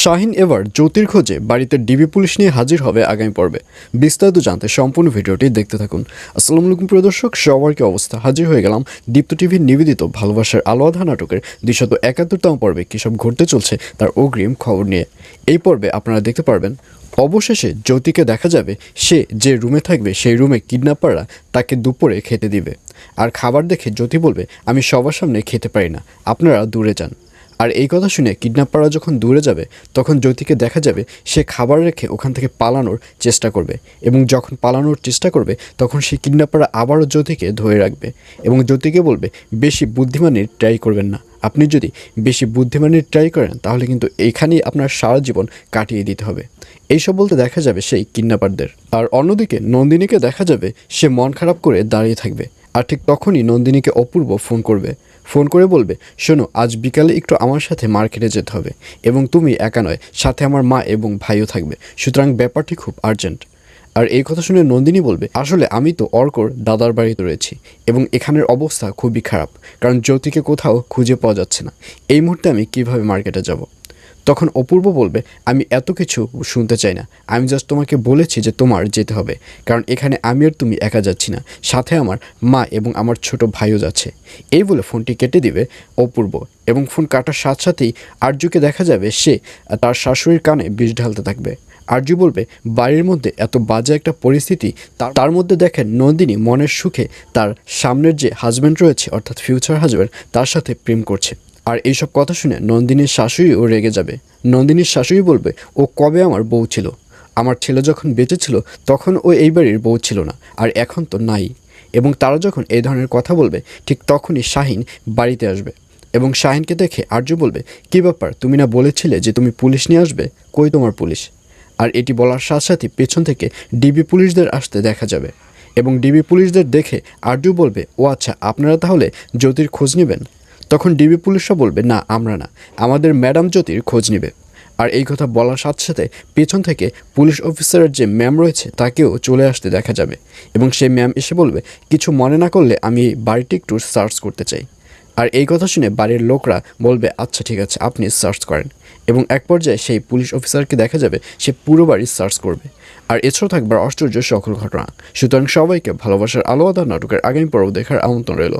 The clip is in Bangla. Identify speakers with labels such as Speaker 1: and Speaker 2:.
Speaker 1: শাহিন এবার জ্যোতির খোঁজে বাড়িতে ডিবি পুলিশ নিয়ে হাজির হবে আগামী পর্বে। বিস্তারিত জানতে সম্পূর্ণ ভিডিওটি দেখতে থাকুন। আসসালামু আলাইকুম প্রিয় দর্শক, সবার কি অবস্থা? হাজির হয়ে গেলাম দীপ্ত টিভির নিবেদিত ভালোবাসার আলো আঁধা নাটকের 271তম পর্বে কী সব ঘটতে চলছে তার অগ্রিম খবর নিয়ে। এই পর্বে আপনারা দেখতে পারবেন অবশেষে জ্যোতিকে দেখা যাবে সে যে রুমে থাকবে সেই রুমে কিডন্যাপাররা তাকে দুপুরে খেতে দিবে। আর খাবার দেখে জ্যোতি বলবে, আমি সবার সামনে খেতে পারি না, আপনারা দূরে যান। আর এই কথা শুনে কিডন্যাপাররা যখন দূরে যাবে তখন জ্যোতিকে দেখা যাবে সে খাবার রেখে ওখান থেকে পালানোর চেষ্টা করবে, এবং যখন পালানোর চেষ্টা করবে তখন সেই কিডন্যাপাররা আবারও জ্যোতিকে ধরে রাখবে এবং জ্যোতিকে বলবে, বেশি বুদ্ধিমানের ট্রাই করবেন না, আপনি যদি বেশি বুদ্ধিমানের ট্রাই করেন তাহলে কিন্তু এইখানেই আপনার সারা জীবন কাটিয়ে দিতে হবে। এইসব বলতে দেখা যাবে সেই কিডন্যাপারদের। আর অন্যদিকে নন্দিনীকে দেখা যাবে সে মন খারাপ করে দাঁড়িয়ে থাকবে। আর ঠিক তখনই নন্দিনীকে অপূর্ব ফোন করবে, ফোন করে বলবে, শোনো, আজ বিকালে একটু আমার সাথে মার্কেটে যেতে হবে, এবং তুমি একা নয়, সাথে আমার মা এবং ভাইও থাকবে, সুতরাং ব্যাপারটি খুব আর্জেন্ট। আর এই কথা শুনে নন্দিনী বলবে, আসলে আমি তো অর্কর দাদার বাড়িতে রয়েছি এবং এখানের অবস্থা খুবই খারাপ, কারণ জ্যোতিকে কোথাও খুঁজে পাওয়া যাচ্ছে না। এই মুহূর্তে আমি কিভাবে মার্কেটে যাব? তখন অপূর্ব বলবে, আমি এত কিছু শুনতে চাই না, আমি জাস্ট তোমাকে বলেছি যে তোমার যেতে হবে, কারণ এখানে আমি আর তুমি একা যাচ্ছি না, সাথে আমার মা এবং আমার ছোট ভাইও যাচ্ছে। এই বলে ফোনটি কেটে দিবে অপূর্ব, এবং ফোন কাটার সাথে সাথেই আরজুকে দেখা যাবে সে তার শাশুড়ির কানে বিষ ঢালতে থাকবে। আরজু বলবে, বাড়ির মধ্যে এত বাজে একটা পরিস্থিতি, তার মধ্যে দেখেন নন্দিনী মনের সুখে তার সামনের যে হাজব্যান্ড রয়েছে অর্থাৎ ফিউচার হাজব্যান্ড তার সাথে প্রেম করছে। আর এইসব কথা শুনে নন্দিনীর শাশুড়িও রেগে যাবে। নন্দিনীর শাশুড়ি বলবে, ও কবে আমার বউ ছিল? আমার ছেলে যখন বেঁচে ছিল তখন ও এই বাড়ির বউ ছিল না, আর এখন তো নাই। এবং তারা যখন এই ধরনের কথা বলবে ঠিক তখনই শাহিন বাড়িতে আসবে, এবং শাহিনকে দেখে আরজু বলবে, কী ব্যাপার, তুমি না বলেছিলে যে তুমি পুলিশ নিয়ে আসবে, কই তোমার পুলিশ? আর এটি বলার সাথে সাথে পেছন থেকে ডিবি পুলিশদের আসতে দেখা যাবে, এবং ডিবি পুলিশদের দেখে আরজু বলবে, ও আচ্ছা, আপনারা তাহলে জ্যোতির খোঁজ নেবেন? তখন ডিবি পুলিশরা বলবে, না, আমরা না, আমাদের ম্যাডাম জ্যোতির খোঁজ নেবে। আর এই কথা বলার সাথে সাথে পেছন থেকে পুলিশ অফিসারের যে ম্যাম রয়েছে তাকেও চলে আসতে দেখা যাবে, এবং সেই ম্যাম এসে বলবে, কিছু মনে না করলে আমি বাড়িটি একটু সার্চ করতে চাই। আর এই কথা শুনে বাড়ির লোকরা বলবে, আচ্ছা ঠিক আছে, আপনি সার্চ করেন। এবং এক পর্যায়ে সেই পুলিশ অফিসারকে দেখা যাবে সে পুরো বাড়ি সার্চ করবে। আর এছাড়াও থাকবে আশ্চর্য সকল ঘটনা। সুতরাং সবাইকে ভালোবাসার আলো আঁধা নাটকের আগামী পর্ব দেখার আমন্ত্রণ রইল।